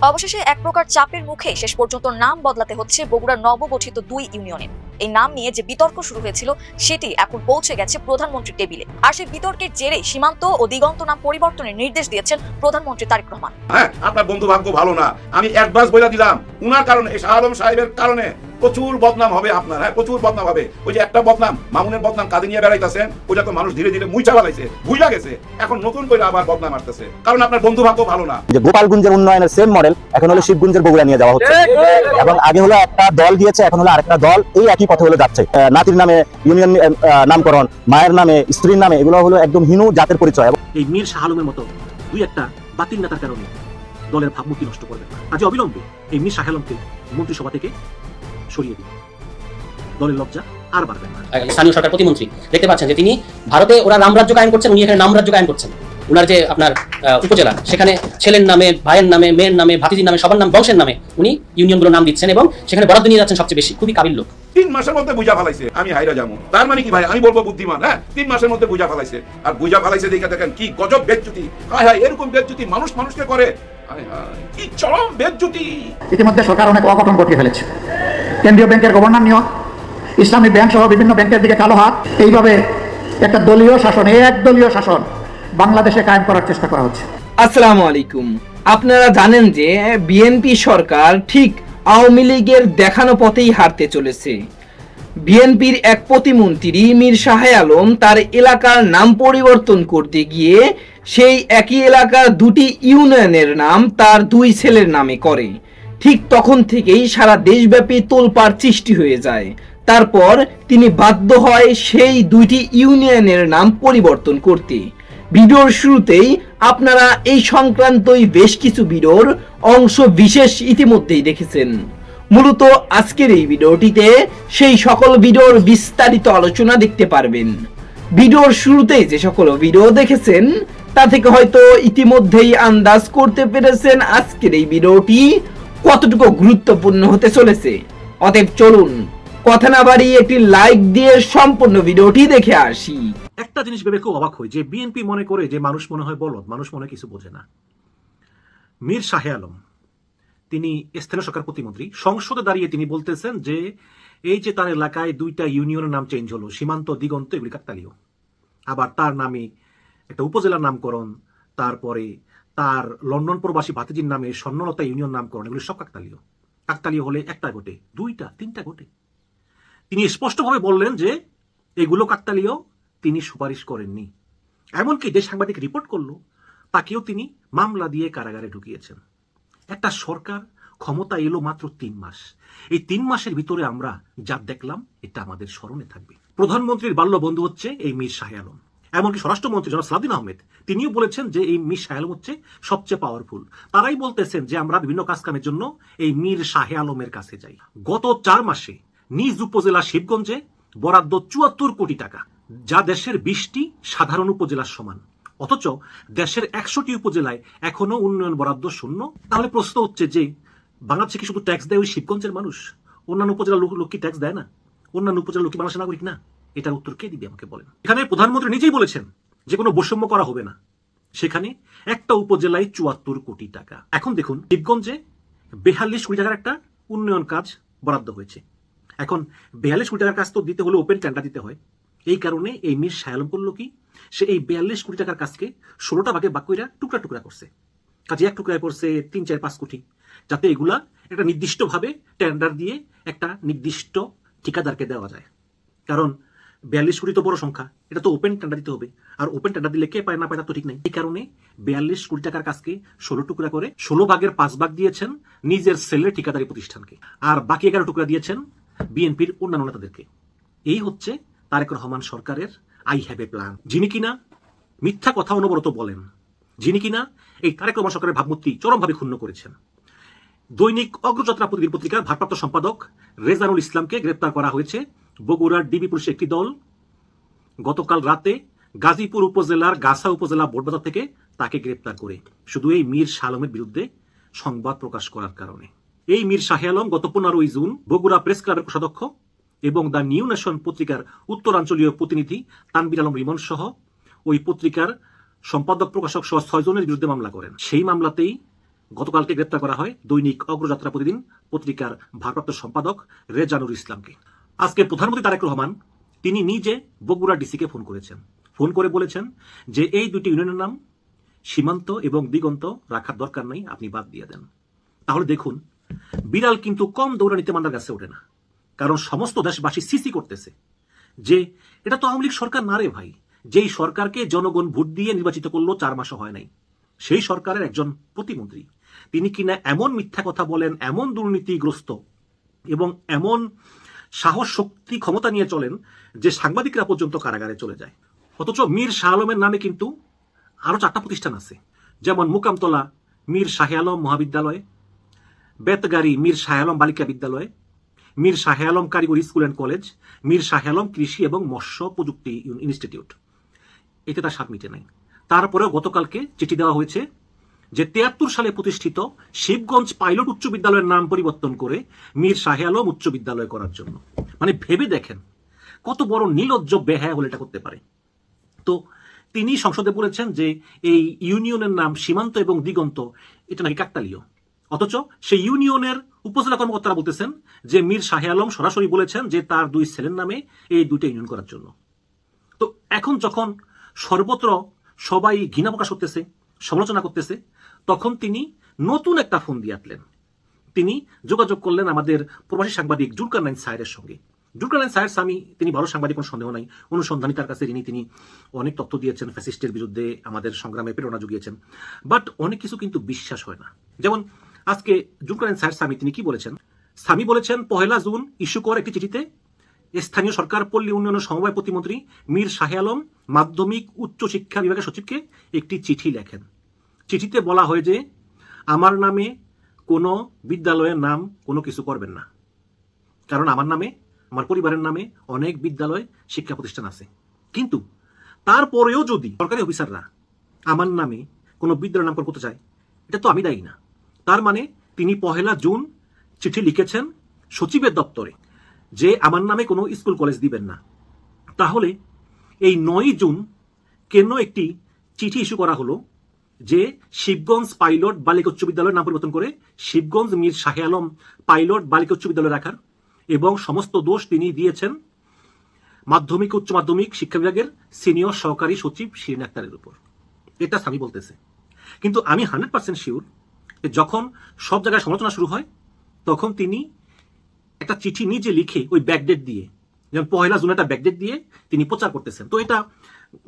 অবশেষে এক প্রকার চাপের মুখে শেষ পর্যন্ত নাম বদলাতে হচ্ছে বগুড়ার নবগঠিত 2 ইউনিয়নের। এই নাম নিয়ে যে বিতর্ক শুরু হয়েছিল সেটি এখন পৌঁছে গেছে প্রধানমন্ত্রীর টেবিলে। আর সেই বিতর্কের জেরে সীমান্ত ও দিগন্ত নাম পরিবর্তনের নির্দেশ দিয়েছেন প্রধানমন্ত্রী তারেক রহমান। হ্যাঁ, আপনার বন্ধু ভাগ্য ভালো না, আমি অ্যাডভান্স বলে দিলাম। উনার কারণে, শাহ আলম সাহেবের কারণে প্রচুর বদনাম হবে আপনার। হ্যাঁ, প্রচুর বদনাম হবে। ওই যে একটা বদনাম, মামুনের বদনাম কাঁধে নিয়ে বেড়াইতেছেন, ওইটা তো মানুষ ধীরে ধীরে মুইচা ফেলাইছে, ভুইলা গেছে। এখন নতুন করে আবার বদনাম আসতেছে, কারণ আপনার বন্ধু ভাগ্য ভালো না। যে গোপালগঞ্জের উন্নয়নের সেম মডেল এখন হলো শিবগঞ্জের বগুড়া নিয়ে যাওয়া হচ্ছে, এবং আগে হলো একটা দল গিয়েছে, এখন হলো আরেকটা দল এই একই পথে হলো যাচ্ছে। নাতির নামে ইউনিয়ন নামকরণ, মায়ের নামে, স্ত্রীর নামে, এগুলো হলো একদম হীন জাতের পরিচয়। এই মীর শাহ আলমের মতো দুই একটা বাতিল নেতার কারণে দলের ভাবমূর্তি নষ্ট করবে না। আজ অবিলম্বে এই মীর শাহ আলমকে মন্ত্রিসভা থেকে সরিয়ে দিন, দলের লজ্জা আর বাড়বে না। স্থানীয় সরকার প্রতিমন্ত্রী দেখতে পাচ্ছেন যে তিনি ভারতে ওরা রামরাজ্য কায়েম করছেন, উনি এখানে নামরাজ্য কায়েম করছেন। উনার যে আপনার উপজেলা, সেখানে ছেলের নামে, ভাইয়ের নামে, মেয়ের নামে, ভাতিজির নামে, সবার নাম, বংশের নামে উনি ইউনিয়নগুলোর নাম দিচ্ছেন এবং সেখানে বরাদ্দ নিয়ে যাচ্ছেন সবচেয়ে বেশি। খুবই কাবিল লোক। 3 মাসের মধ্যে বুঝা ফেলাইছে আমি হাইরা যাবো। তার মানে কি ভাই, আমি বলবো বুদ্ধিমান। হ্যাঁ, 3 মাসের মধ্যে বুঝা ফেলাইছে। আর বুঝা ফেলাইছে দেখে দেখেন কি গজব বেজ্জতি। হায় হায়, এরকম বেজ্জতি মানুষ মানুষকে করে, হায় হায়, কি চরম বেজ্জতি। ইতিমধ্যে সরকার অনেক অঘটন ঘটিয়ে ফেলেছে। কেন্দ্রীয় ব্যাংকের গভর্নর নিয়োগ, ইসলামী ব্যাংক সহ বিভিন্ন ব্যাংকের দিকে কালো হাত, এইভাবে একটা দলীয় শাসন, একদলীয় শাসন বাংলাদেশে কায়েম করার চেষ্টা করা হচ্ছে। আসসালামু আলাইকুম। আপনারা জানেন যে বিএনপি সরকার ঠিক আওয়ামী লীগের দেখানো পথেই হারতে চলেছে। বিএনপির এক প্রতিমন্ত্রী মীর শাহ আলম তার এলাকার নাম পরিবর্তন করতে গিয়ে সেই একই এলাকার 2টি ইউনিয়নের নাম তার 2 ছেলের নামে করে। ঠিক তখন থেকেই সারা দেশব্যাপী তোলপাড় সৃষ্টি হয়ে যায়। তারপর তিনি বাধ্য হয় সেই 2টি ইউনিয়নের নাম পরিবর্তন করতে। ভিডিওর শুরুতেই আপনারা এই সংক্রান্তই বেশ কিছু ভিডিওর অংশ বিশেষ ইতিমধ্যেই দেখেছেন। মূলত আজকের এই ভিডিওটিতে সেই সকল ভিডিওর বিস্তারিত আলোচনা দেখতে পারবেন। ভিডিওর শুরুতেই যে সকল ভিডিও দেখেছেন তা থেকে হয়তো ইতিমধ্যেই আন্দাজ করতে পেরেছেন আজকের এই ভিডিওটি কতটুকু গুরুত্বপূর্ণ হতে চলেছে। অতএব চলুন কথা না বাড়িয়ে একটি লাইক দিয়ে সম্পূর্ণ ভিডিওটি দেখে আসি। একটা জিনিস ভেবে খুব অবাক হই যে বিএনপি মনে করে যে মানুষ মনে হয় বলদ, মানুষ মনে কিছু বোঝে না। মীর শাহ আলম তিনি স্থানীয় সরকার প্রতিমন্ত্রী, সংসদে দাঁড়িয়ে তিনি বলতেছেন যে এই যে তার এলাকায় 2টা ইউনিয়নের নাম চেঞ্জ হলো, সীমান্ত, দিগন্ত, এগুলি কাকতালীয়। আবার তার নামে একটা উপজেলার নামকরণ, তারপরে তার লন্ডন প্রবাসী ভাতিজির নামে স্বর্ণলতা ইউনিয়ন নামকরণ, এগুলি সব কাকতালীয়। কাকতালীয় হলে একটা ঘটে, 2টা 3টা ঘটে। তিনি স্পষ্টভাবে বললেন যে এগুলো কাকতালীয়, তিনি সুপারিশ করেননি। এমনকি যে সাংবাদিক রিপোর্ট করলো তাকেও তিনি মামলা দিয়ে কারাগারে ঢুকিয়েছেন। একটা সরকার ক্ষমতা এলো মাত্র 3 মাস। এই 3 মাসের ভিতরে আমরা যা দেখলাম এটা আমাদের স্মরণে থাকবে। প্রধানমন্ত্রীর বাল্য বন্ধু হচ্ছে এই মীর শাহ আলম। এমনকি স্বরাষ্ট্রমন্ত্রী জনাব সালাউদ্দিন আহমেদ তিনিও বলেছেন যে এই মীর শাহ আলম হচ্ছে সবচেয়ে পাওয়ারফুল। তারাই বলতেছেন যে আমরা বিভিন্ন কাজকামের জন্য এই মীর শাহ আলমের কাছে যাই। গত 4 মাসে নিজ উপজেলা শিবগঞ্জে বরাদ্দ 74 কোটি টাকা, যা দেশের 20টি সাধারণ উপজেলার সমান। অথচ দেশের 100টি উপজেলায় এখনো উন্নয়ন বরাদ্দ শূন্য। তাহলে প্রশ্ন হচ্ছে যে বাংলাদেশে কি শুধু ট্যাক্স দেয় ওই শিবগঞ্জের মানুষ? অন্যান্য উপজেলার লোক কি ট্যাক্স দেয় না? অন্যান্য উপজেলার লোক কি বাংলাদেশের নাগরিক না? এটার উত্তর কে দিবে আমাকে বলেন। এখানে প্রধানমন্ত্রী নিজেই বলেছেন যে কোনো বৈষম্য করা হবে না। সেখানে একটা উপজেলায় 74 কোটি টাকা। এখন দেখুন শিবগঞ্জে 42 কোটি টাকার একটা উন্নয়ন কাজ বরাদ্দ হয়েছে। এখন 42 কোটি টাকার কাজ তো দিতে হলে ওপেন টেন্ডার দিতে হয়। এই কারণে এই মীর শাহ আলম করলো কি, সে এই 42 কোটি টাকার কাজকে 16টা ভাগে ভাগ কইরা টুকরা টুকরা করছে। কাজে এক টুকরায় পড়ছে 3, 4, 5 কোটি, যাতে এগুলা একটা নির্দিষ্টভাবে টেন্ডার দিয়ে একটা নির্দিষ্ট ঠিকাদারকে দেওয়া যায়। কারণ 42 কোটি তো বড় সংখ্যা, এটা তো ওপেন টেন্ডার দিতে হবে। আর ওপেন টেন্ডার দিলে কে পায় না পায় তার তো ঠিক নাই। এই কারণে 42 কোটি টাকার কাজকে 16 টুকরা করে 16 ভাগের 5 ভাগ দিয়েছেন নিজের সেলের ঠিকাদারি প্রতিষ্ঠানকে, আর বাকি 11 টুকরা দিয়েছেন বিএনপির অন্যান্য নেতাদেরকে। এই হচ্ছে তারেক রহমান সরকারের আই হ্যাভ এ প্ল্যান। যিনি কিনা মিথ্যা কথা অনবরত বলেন, যিনি কিনা এই তারেক রহমান সরকারের ভাবমূর্তি চরমভাবে ক্ষুণ্ণ করেছেন। দৈনিক অগ্রযাত্রা প্রতিদিন পত্রিকার ভারপ্রাপ্ত সম্পাদক রেজানুল ইসলামকে গ্রেপ্তার করা হয়েছে বগুড়ার ডিবি পুলিশের একটি দল গতকাল রাতে গাজীপুর উপজেলার গাছা উপজেলা বোটবাজার থেকে তাকে গ্রেপ্তার করে শুধু এই মীর শাহ আলমের বিরুদ্ধে সংবাদ প্রকাশ করার কারণে। এই মীর শাহ আলম গত 15 জুন বগুড়া প্রেস ক্লাবের কোষাধ্যক্ষ এবং দ্য নিউ নেশন পত্রিকার উত্তরাঞ্চলীয় প্রতিনিধি তানবির আলম রিমন সহ ওই পত্রিকার সম্পাদক প্রকাশক সহ 6 জনের বিরুদ্ধে মামলা করেন। সেই মামলাতেই গতকালকে গ্রেপ্তার করা হয় দৈনিক অগ্রযাত্রা প্রতিদিন পত্রিকার ভারপ্রাপ্ত সম্পাদক রেজানুর ইসলামকে। আজকে প্রধানমন্ত্রী তারেক রহমান তিনি নিজে বগুড়া ডিসিকে ফোন করেছেন, ফোন করে বলেছেন যে এই দুটি ইউনিয়নের নাম সীমান্ত এবং দিগন্ত রাখার দরকার নাই, আপনি বাদ দিয়ে দেন। তাহলে দেখুন, বিড়াল কিন্তু কম দৌড়ানিতে মান্দার গাছে ওঠে না, কারণ সমস্ত দেশবাসী সিসি করতেছে যে এটা তো আওয়ামী লীগ সরকার না রে ভাই, যেই সরকারকে জনগণ ভোট দিয়ে নির্বাচিত করলো 4 মাসও হয় নাই, সেই সরকারের একজন প্রতিমন্ত্রী তিনি কিনা এমন মিথ্যা কথা বলেন, এমন দুর্নীতিগ্রস্ত এবং এমন সাহস শক্তি ক্ষমতা নিয়ে চলেন যে সাংবাদিকরা পর্যন্ত কারাগারে চলে যায়। অথচ মীর শাহ আলমের নামে কিন্তু আরো 4টা প্রতিষ্ঠান আছে, যেমন মুকামতলা মীর শাহে আলম মহাবিদ্যালয়, বেতগাড়ি মীর শাহে আলম বালিকা বিদ্যালয়, মীর শাহে আলম কারিগরি স্কুল অ্যান্ড কলেজ, মীর শাহে আলম কৃষি এবং মৎস্য প্রযুক্তি ইনস্টিটিউট। এতে তার স্বাদ মিটে নাই। তারপরেও গতকালকে চিঠি দেওয়া হয়েছে যে 73 সালে প্রতিষ্ঠিত শিবগঞ্জ পাইলট উচ্চ বিদ্যালয়ের নাম পরিবর্তন করে মীর শাহে আলম উচ্চ বিদ্যালয় করার জন্য। মানে ভেবে দেখেন কত বড় নির্লজ্জ বেহায়া হলে এটা করতে পারে। তো তিনি সংসদে বলেছেন যে এই ইউনিয়নের নাম সীমান্ত এবং দিগন্ত এটা নাকি কাকতালীয়, অথচ সেই ইউনিয়নের উপজেলা কর্মকর্তারা বলতেছেন যে মীর শাহে আলম সরাসরি বলেছেন যে তার 2 ছেলের নামে এই 2টা ইউনিয়ন করার জন্য। তো এখন যখন সর্বত্র সবাই ঘৃণা প্রকাশ করতেছে, সমালোচনা করতেছে, তখন তিনি নতুন একটা ফোন দিয়ে আটলেন। তিনি যোগাযোগ করলেন আমাদের প্রবাসী সাংবাদিক জুলকারনাইন সায়েরের সঙ্গে। জুলকারনাইন সায়ের স্বামী, তিনি ভালো সাংবাদিক, কোনো সন্দেহ নাই, অনুসন্ধানী তার কাছে ঋণী, তিনি অনেক তথ্য দিয়েছেন, ফ্যাসিস্টের বিরুদ্ধে আমাদের সংগ্রামে প্রেরণা জুগিয়েছেন। বাট অনেক কিছু কিন্তু বিশ্বাস হয় না। যেমন আজকে জুলকারনাইন সায়ের স্বামী তিনি কি বলেছেন? স্বামী বলেছেন 1 জুন ইস্যু কর একটি চিঠিতে স্থানীয় সরকার পল্লী উন্নয়ন সমবায় প্রতিমন্ত্রী মীর শাহে আলম মাধ্যমিক উচ্চ শিক্ষা বিভাগের সচিবকে একটি চিঠি লেখেন। চিঠিতে বলা হয় যে আমার নামে কোনো বিদ্যালয়ের নাম কোনো কিছু করবেন না, কারণ আমার নামে, আমার পরিবারের নামে অনেক বিদ্যালয় শিক্ষা প্রতিষ্ঠান আছে। কিন্তু তারপরেও যদি সরকারি অফিসাররা আমার নামে কোনো বিদ্যালয়ের নামকরণ করতে চায়, এটা তো আমি দায়ী না। তার মানে তিনি 1 জুন চিঠি লিখেছেন সচিবের দপ্তরে যে আমার নামে কোনো স্কুল কলেজ দিবেন না। তাহলে এই 9 জুন কেন একটি চিঠি ইস্যু করা হলো যে শিবগঞ্জ পাইলট বালিকা উচ্চ বিদ্যালয়ের নাম পরিবর্তন করে শিবগঞ্জ মীর শাহে আলম পাইলট বালিকা উচ্চ বিদ্যালয় রাখার, এবং সমস্ত দোষ তিনি দিয়েছেন মাধ্যমিক উচ্চ মাধ্যমিক শিক্ষা বিভাগের সিনিয়র সহকারী সচিব শিরিন আক্তারের উপর। এটা স্বামী বলতেছে। কিন্তু আমি 100% শিওর যখন সব জায়গায় সমালোচনা শুরু হয় তখন তিনি একটা চিঠি নিজে লিখে ওই ব্যাকডেট দিয়ে, যেমন 1 জুন একটা ব্যাকডেট দিয়ে তিনি প্রচার করতেছেন। তো এটা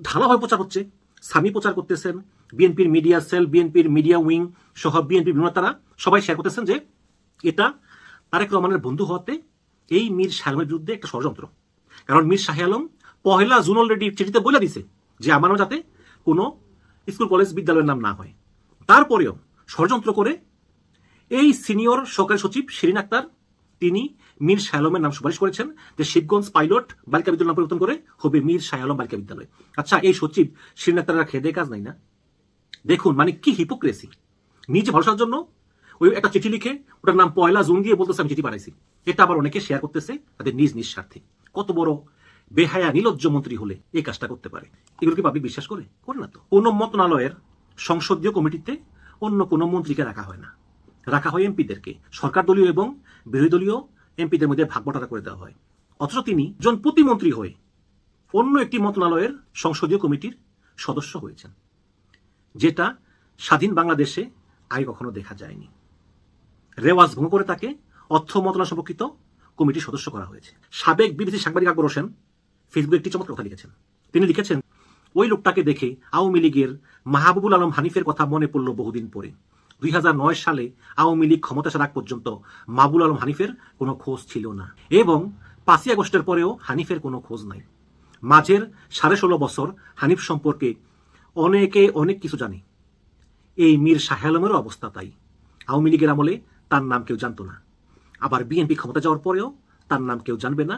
ঢালাভাবে প্রচার হচ্ছে, স্বামী প্রচার করতেছেন, বিএনপির মিডিয়া সেল, বিএনপির মিডিয়া উইং সহ বিএনপির বিভিন্ন তারা সবাই শেয়ার করতেছেন যে এটা তারেক রহমানের বন্ধু হওয়াতে এই মীর শাহে আলমের বিরুদ্ধে একটা ষড়যন্ত্র। কারণ মীর শাহে আলম 1 জুন অলরেডি চিঠিতে বলে দিছে যে আমার যাতে কোনো স্কুল কলেজ বিদ্যালয়ের নাম না হয়। তারপরেও ষড়যন্ত্র করে এই সিনিয়র সহকারী সচিব শিরিন আক্তার তিনি মীর শাহে আলমের নাম সুপারিশ করেছেন যে শিবগঞ্জ পাইলট বালিকা বিদ্যালয় নাম পরিবর্তন করে হবে মীর শাহে আলম বালিকা বিদ্যালয়। আচ্ছা, এই সচিব শিরিন আক্তারের খেদে কাজ নাই না? দেখুন মানে কি হিপোক্রেসি। নিজে ভরসার জন্য ওই একটা চিঠি লিখে ওটার নাম 1 জুন দিয়ে বলতেছে আমি চিঠি পাঠাইছি। এটা আবার অনেকে শেয়ার করতেছে তাদের নিজ নিজ স্বার্থে। কত বড় বেহায়া নির্লজ্জ মন্ত্রী হলে এই কাজটা করতে পারে? এগুলো কি পাবলিক বিশ্বাস করে? করে না তো। কোন মন্ত্রণালয়ের সংসদীয় কমিটিতে অন্য কোনো মন্ত্রীকে রাখা হয় না, রাখা হয় এমপিদেরকে। সরকার দলীয় এবং বিরোধী দলীয় এমপিদের মধ্যে ভাগ বটারা করে দেওয়া হয়। অথচ তিনি জন প্রতিমন্ত্রী হয়ে অন্য একটি মন্ত্রণালয়ের সংসদীয় কমিটির সদস্য হয়েছেন, যেটা স্বাধীন বাংলাদেশে আগে কখনো দেখা যায়নি। রেওয়াজ ভঙ্গ করে তাকে অর্থ মন্ত্রণালয় সম্পর্কিত কমিটির সদস্য করা হয়েছে। সাবেক বিবিসি সাংবাদিক আকবর হোসেন ফেসবুকে একটি চমৎকার কথা লিখেছেন। তিনি লিখেছেন ওই লোকটাকে দেখে আওয়ামী লীগের মাহবুবুল আলম হানিফের কথা মনে পড়ল বহুদিন পরে। 2009 সালে আওয়ামী লীগ ক্ষমতা আসার আগ পর্যন্ত মাহবুবুল আলম হানিফের কোনো খোঁজ ছিল না, এবং 5ই আগস্টের পরেও হানিফের কোনো খোঁজ নাই। মাঝের 16.5 বছর হানিফ সম্পর্কে অনেকে অনেক কিছু জানে। এই মীর শাহে আলমেরও অবস্থা তাই। আওয়ামী লীগের আমলে তার নাম কেউ জানতো না, আবার বিএনপি ক্ষমতা যাওয়ার পরেও তার নাম কেউ জানবে না।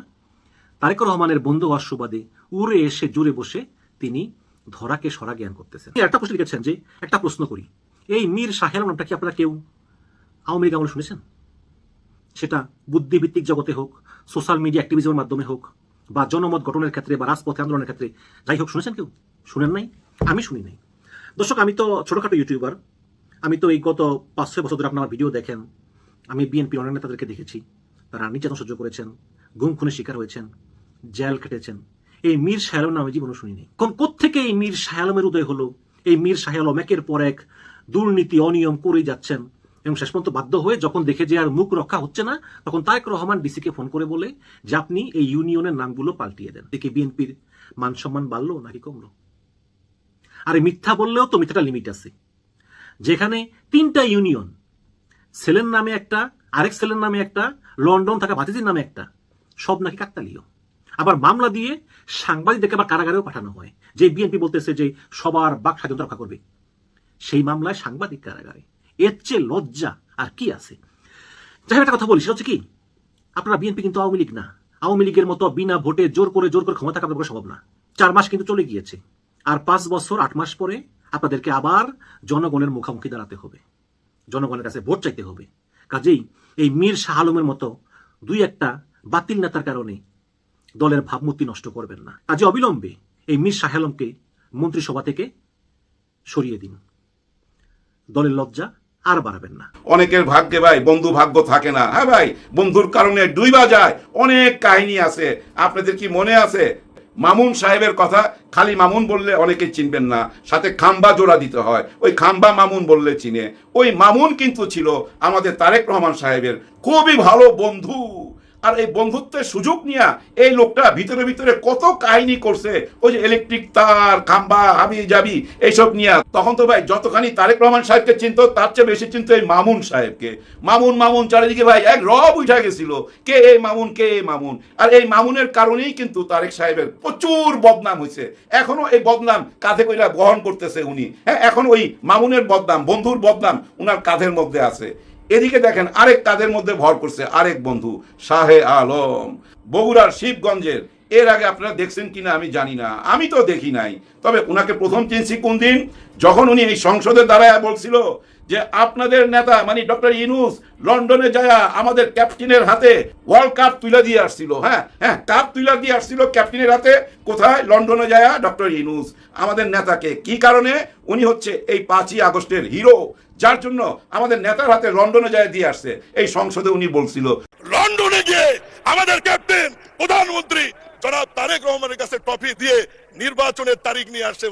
তারেক রহমানের বন্ধু হওয়ার সুবাদে উড়ে এসে জুড়ে বসে তিনি ধরাকে সরা জ্ঞান করতেছেন। একটা প্রশ্ন লিখেছেন যে একটা প্রশ্ন করি, এই মীর শাহে আলম নামটা কি আপনারা কেউ আওয়ামী লীগ আমলে শুনেছেন? সেটা বুদ্ধিভিত্তিক জগতে হোক, সোশ্যাল মিডিয়া অ্যাক্টিভিজমের মাধ্যমে হোক, বা জনমত গঠনের ক্ষেত্রে বা রাজপথে আন্দোলনের ক্ষেত্রে যাই হোক, শুনেছেন কেউ? শুনেন নাই? আমি শুনি নাই। দর্শক, আমি তো ছোটখাটো ইউটিউবার, আমি তো এই গত 5-6 বছর ধরে আপনার ভিডিও দেখেন, আমি বিএনপির অনেক নেতাদেরকে দেখেছি, তারা নির্যাতন সহ্য করেছেন, গুম খুনের শিকার হয়েছেন, জেল কেটেছেন। এই মীর শাহ আলম নামে জীবনও শুনিনি। কোত্থেকে এই মীর শাহ আলমের উদয় হলো? এই মীর শাহ আলম একের পর এক দুর্নীতি অনিয়ম করেই যাচ্ছেন, এবং শেষ পর্যন্ত বাধ্য হয়ে যখন দেখে যে আর মুখ রক্ষা হচ্ছে না, তখন তারেক রহমান ডিসিকে ফোন করে বলে যে আপনি এই ইউনিয়নের নামগুলো পাল্টিয়ে দেন। দেখে বিএনপির মান সম্মান বাড়লো নাকি কমলো? আর এই মিথ্যা বললেও তো মিথ্যাটা লিমিট আছে। যেখানে 3টা ইউনিয়ন, ছেলের নামে একটা, আরেক ছেলের নামে একটা, লন্ডন থাকা ভাতিজির নামে একটা, সব নাকি কাকতালীয়। আবার মামলা দিয়ে সাংবাদিকদেরকে আবার কারাগারেও পাঠানো হয়, যে বিএনপি বলতেছে যে সবার বাক স্বাধীনতা রক্ষা করবে, সেই মামলায় সাংবাদিক কারাগারে। এর চেয়ে লজ্জা আর কি আছে? যাই হোক, একটা কথা বলি, সেটা হচ্ছে কি, আপনারা বিএনপি কিন্তু আওয়ামী লীগ না। আওয়ামী লীগের মতো বিনা ভোটে জোর করে ক্ষমতা থাকা আপনাদের সম্ভব না। 4 মাস কিন্তু চলে গিয়েছে, আর 5 বছর 8 মাস পরে আপনাদেরকে আবার জনগণের মুখোমুখি দাঁড়াতে হবে, জনগণের কাছে ভোট চাইতে হবে। কাজেই এই মীর শাহ আলমের মতো 2-1টা বাতিল নেতার কারণে দলের ভাবমূর্তি নষ্ট করবেন না। কাজে অবিলম্বে এই মীর শাহ আলমকে মন্ত্রিসভা থেকে সরিয়ে দিন, দলের লজ্জা আর বাড়াবেন না। অনেকের ভাগ্যে ভাই বন্ধু ভাগ্য থাকে না। হ্যাঁ ভাই, বন্ধুর কারণে ডুইবা যায়, অনেক কাহিনী আছে। আপনাদের কি মনে আছে মামুন সাহেবের কথা? খালি মামুন বললে অনেকে চিনবেন না, সাথে খাম্বা জোড়া দিতে হয়। ওই খাম্বা মামুন বললে চিনে। ওই মামুন কিন্তু ছিল আমাদের তারেক রহমান সাহেবের খুবই ভালো বন্ধু। আর এই বন্ধুত্বের সুযোগ নিয়ে এই লোকটা ভিতরে ভিতরে কত কাহিনী করছে, ওই যে ইলেকট্রিক তার, খাম্বা, হাবি জাবি এইসব নিয়ে। তখন তো ভাই যতখানি তারেক রহমান সাহেবকে চিনত, তার চেয়ে বেশি চিনত এই মামুন সাহেবকে। মামুন মামুন চারিদিকে ভাই এক রব উঠা গেছিল, কে এই মামুন, কে এই মামুন। আর এই মামুনের কারণেই কিন্তু তারেক সাহেবের প্রচুর বদনাম হয়েছে। এখনো এই বদনাম কাঁধে কইরা বহন করতেছে উনি। হ্যাঁ, এখন ওই মামুনের বদনাম, বন্ধুর বদনাম উনার কাঁধের মধ্যে আছে। এদিকে দেখেন আরেক কাদের মধ্যে ভর করছে আরেক বন্ধু, শাহে আলম, বগুড়ার শিবগঞ্জের। এর আগে আপনারা দেখছেন কিনা আমি জানি না, আমি তো দেখি নাই। তবে উনাকে প্রথম চিনছি কোন দিন, যখন উনি এই সংসদে দাঁড়ায় বলছিল যে আপনাদের নেতা মানে ডক্টর ইউনূস লন্ডনে যায় আমাদের ক্যাপ্টেনের হাতে ওয়ার্ল্ড কাপ তুলে দিয়ে আসছিল। হ্যাঁ হ্যাঁ, কাপ তুলে দিয়ে আসছিল ক্যাপ্টেনের হাতে। কোথায়? লন্ডনে যায় ডক্টর ইউনূস আমাদের নেতাকে। কি কারণে? উনি হচ্ছে এই 5ই আগস্টের হিরো, যার জন্য আমাদের নেতার হাতে লন্ডনে যায় দিয়ে আসছে। এই সংসদে উনি বলছিল লন্ডনে গিয়ে আমাদের ক্যাপ্টেন প্রধানমন্ত্রী জনাব তারেক রহমানের কাছে ট্রফি দিয়ে নির্বাচনের তারিখ নিয়ে আসছে।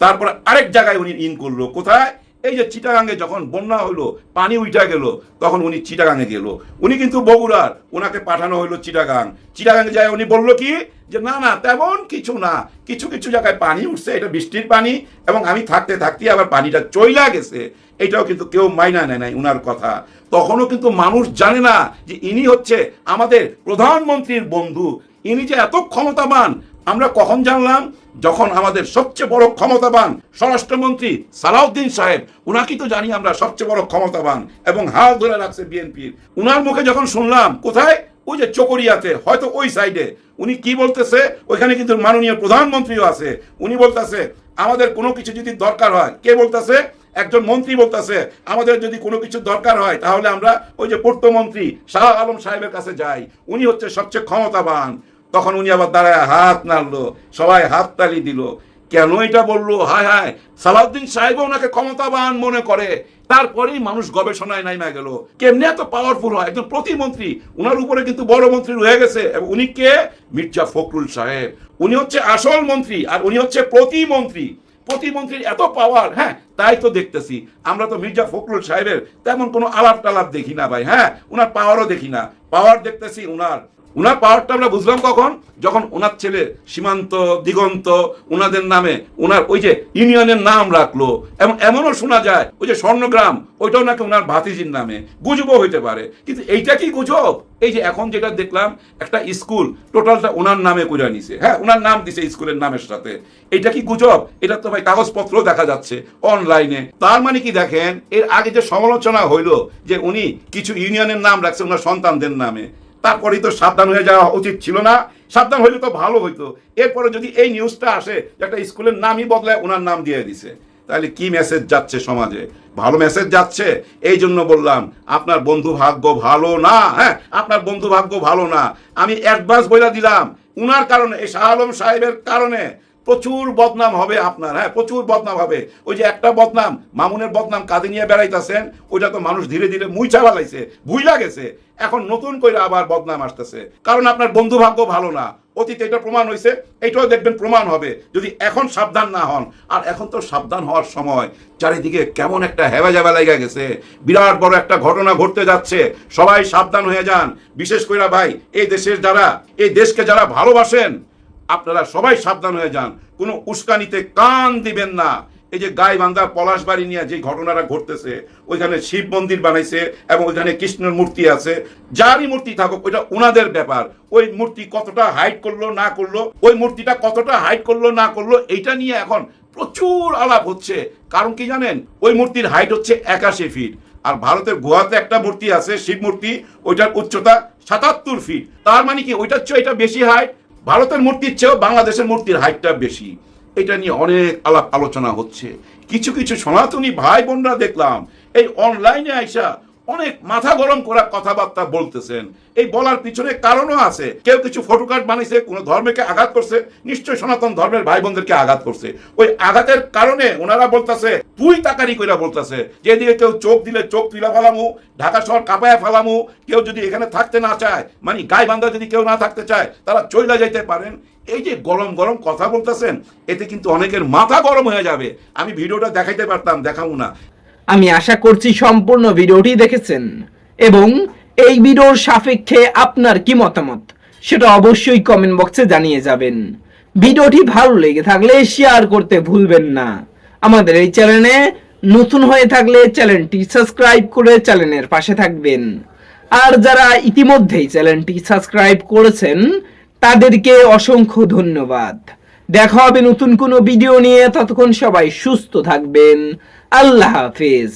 তারপর আরেক জায়গায় উনি ইন করলো। কোথায়? এই যে চিটাগাঙ্গে যখন বন্যা হইলো, পানি উঠা গেল, তখন উনি চিটাগাঙ্গে গেল। উনি কিন্তু বগুড়ার, ওনাকে পাঠানো হইলো চিটাগাং। চিটাগাঙ্গে যায় উনি বললো কি যে না না তেমন কিছু না, কিছু কিছু জায়গায় পানি উঠছে, এটা বৃষ্টির পানি, এবং আমি থাকতে থাকতে আবার পানিটা চইলা গেছে। এটাও কিন্তু কেউ মাইনা নেয় নাই উনার কথা। তখনও কিন্তু মানুষ জানে না যে ইনি হচ্ছে আমাদের প্রধানমন্ত্রীর বন্ধু। ইনি যে এত ক্ষমতাবান আমরা কখন জানলাম? যখন আমাদের সবচেয়ে বড় ক্ষমতাবান স্বরাষ্ট্রমন্ত্রী সালাউদ্দিন সাহেব, উনাকে তো জানি আমরা সবচেয়ে বড় ক্ষমতাবান, এবং হাল ধরে রাখছে বিএনপির। উনার মুখে যখন শুনলাম, কোথায়? ওই যে চকরিয়াতে, হয়তো ওই সাইডে, উনি কি বলতেছে, ওইখানে কিন্তু মাননীয় প্রধানমন্ত্রীও আছে। উনি বলতেছে আমাদের কোনো কিছু যদি দরকার হয়, কে বলতেছে? একজন মন্ত্রী বলতেছে আমাদের যদি কোনো কিছু দরকার হয় তাহলে আমরা ওই যে পূর্তমন্ত্রী শাহ আলম সাহেবের কাছে যাই, উনি হচ্ছে সবচেয়ে ক্ষমতাবান। তখন উনি আবার দাঁড়ায় হাত নাড়লো, সবাই হাততালি দিল। কেন এটা বললো? হায় হায়, সালাউদ্দিন সাহেব ওনাকে ক্ষমতাবান মনে করে। তারপরেই মানুষ গবেষণায় নাইমা গেল, কেমনে এত পাওয়ারফুল হয় একজন প্রতিমন্ত্রী। উনার উপরে কিন্তু বড় মন্ত্রী রয়ে গেছে, এবং উনি কে? মির্জা ফখরুল সাহেব। উনি হচ্ছে আসল মন্ত্রী, আর উনি হচ্ছে প্রতিমন্ত্রী। প্রতিমন্ত্রীর এত পাওয়ার। হ্যাঁ, তাই তো দেখতেছি আমরা তো মির্জা ফখরুল সাহেবের তেমন কোনো আলাপ টালাপ দেখি না ভাই। হ্যাঁ, উনার পাওয়ারও দেখি না। পাওয়ার দেখতেছি উনার পাওয়ারটা আমরা বুঝলাম কখন? যখন ওনার ছেলে সীমান্ত, দিগন্ত, ওনাদের নামে ওনার ওই যে ইউনিয়নের নাম রাখলো। এবং এমনও শোনা যায় ওই যে স্বর্ণগ্রাম, ওইটাও নাকি ওনার ভাতিজির নামে। গুজবও হইতে পারে, কিন্তু এইটা কি গুজব? এই যে এখন যেটা দেখলাম, একটা স্কুল টোটালটা ওনার নামে করে নিছে। হ্যাঁ, ওনার নাম দিছে স্কুলের নামের সাথে। এটা কি গুজব? এটা তো ভাই কাগজপত্র দেখা যাচ্ছে অনলাইনে। তার মানে কি দেখেন, এর আগে যে সমালোচনা হইলো যে উনি কিছু ইউনিয়নের নাম রাখছে ওনার সন্তানদের নামে, তারপরেই তো সাবধান হয়ে যাওয়া উচিত ছিল না? সাবধান হইলে তো ভালো হইতো। এরপরে যদি এই নিউজটা আসে যে একটা স্কুলের নামই বদলায় ওনার নাম দিয়ে দিছে, তাহলে কি মেসেজ যাচ্ছে সমাজে? ভালো মেসেজ যাচ্ছে। এই জন্য বললাম আপনার বন্ধু ভাগ্য ভালো না। হ্যাঁ, আপনার বন্ধু ভাগ্য ভালো না। আমি অ্যাডভান্স বইলা দিলাম, উনার কারণে, এই শাহ আলম সাহেবের কারণে প্রচুর বদনাম হবে আপনার, হ্যাঁ প্রচুর বদনাম হবে। ওই যে একটা বদনাম, মামুনের বদনাম কাঁধে নিয়ে বেড়াইতেছেন, ওইটা তো মানুষ ধীরে ধীরে মুইচা ফেলাইছে, ভুইলা গেছে। এখন নতুন করে আবার বদনাম আসতেছে, কারণ আপনার বন্ধু ভাগ্য ভালো না। অতীতে এটা প্রমাণ হয়েছে, এটাও দেখবেন প্রমাণ হবে যদি এখন সাবধান না হন। আর এখন তো সাবধান হওয়ার সময়। চারিদিকে কেমন একটা হেবা লেগে গেছে, বিরাট বড় একটা ঘটনা ঘটতে যাচ্ছে, সবাই সাবধান হয়ে যান। বিশেষ করে ভাই এই দেশের যারা, এই দেশকে যারা ভালোবাসেন, আপনারা সবাই সাবধান হয়ে যান, কোনো উস্কানিতে কান দিবেন না। এই যে গাইবান্ধা পলাশবাড়ি নিয়ে যে ঘটনাটা ঘটতেছে, ওইখানে শিব মন্দির বানাইছে এবং ওইখানে কৃষ্ণের মূর্তি আছে, যারই মূর্তি থাকুক ওইটা ওনাদের ব্যাপার। ওই মূর্তি কতটা হাইট করলো না করলো, ওই মূর্তিটা কতটা হাইট করলো না করলো, এইটা নিয়ে এখন প্রচুর আলাপ হচ্ছে। কারণ কি জানেন, ওই মূর্তির হাইট হচ্ছে 81 ফিট। আর ভারতের গোয়াতে একটা মূর্তি আছে শিব মূর্তি, ওইটার উচ্চতা 77 ফিট। তার মানে কি ওইটার চেয়ে এটা বেশি হাইট, ভারতের মূর্তির চেয়েও বাংলাদেশের মূর্তির হাইটটা বেশি। এটা নিয়ে অনেক আলাপ আলোচনা হচ্ছে। কিছু কিছু সনাতনী ভাই বোনরা দেখলাম এই অনলাইনে আইসা অনেক মাথা গরম করা কথাবার্তা বলতেছেন। এই বলার পিছনে কারণও আছে। কেউ কিছু ফটোকার্ড বানিয়েছে, কোনো ধর্মকে আঘাত করছে, নিশ্চয় সনাতন ধর্মের ভাই বোনদেরকে আঘাত করছে। ওই আঘাতের কারণে ওনারা বলতেছে, তুই তাকারি কইরা বলতেছে, যেদিকে কেউ চোখ দিলে চোখ তুলা ফেলামু, ঢাকা শহর কাঁপায়া ফেলামু, কেউ যদি এখানে থাকতে না চায়, মানে গাইবান্ধা যদি কেউ না থাকতে চায়, তারা চইলা যাইতে পারেন। এই যে গরম গরম কথা বলতেছেন, এতে কিন্তু অনেকের মাথা গরম হয়ে যাবে। আমি ভিডিওটা দেখাইতে পারতাম, দেখাবো না। আমি আশা করছি সম্পূর্ণ ভিডিওটি দেখেছেন এবং এই ভিডিওর সাপেক্ষে আপনার কি মতামত সেটা অবশ্যই কমেন্ট বক্সে জানিয়ে যাবেন। ভিডিওটি ভালো লেগে থাকলে শেয়ার করতে ভুলবেন না। আমাদের এই চ্যানেলে নতুন হয়ে থাকলে চ্যানেলটি সাবস্ক্রাইব করে চ্যানেলের পাশে থাকবেন। আর যারা ইতিমধ্যেই চ্যানেলটি সাবস্ক্রাইব করেছেন তাদেরকে অসংখ্য ধন্যবাদ। দেখা হবে নতুন কোনো ভিডিও নিয়ে, ততক্ষণ সবাই সুস্থ থাকবেন। আল্লাহ হাফেজ।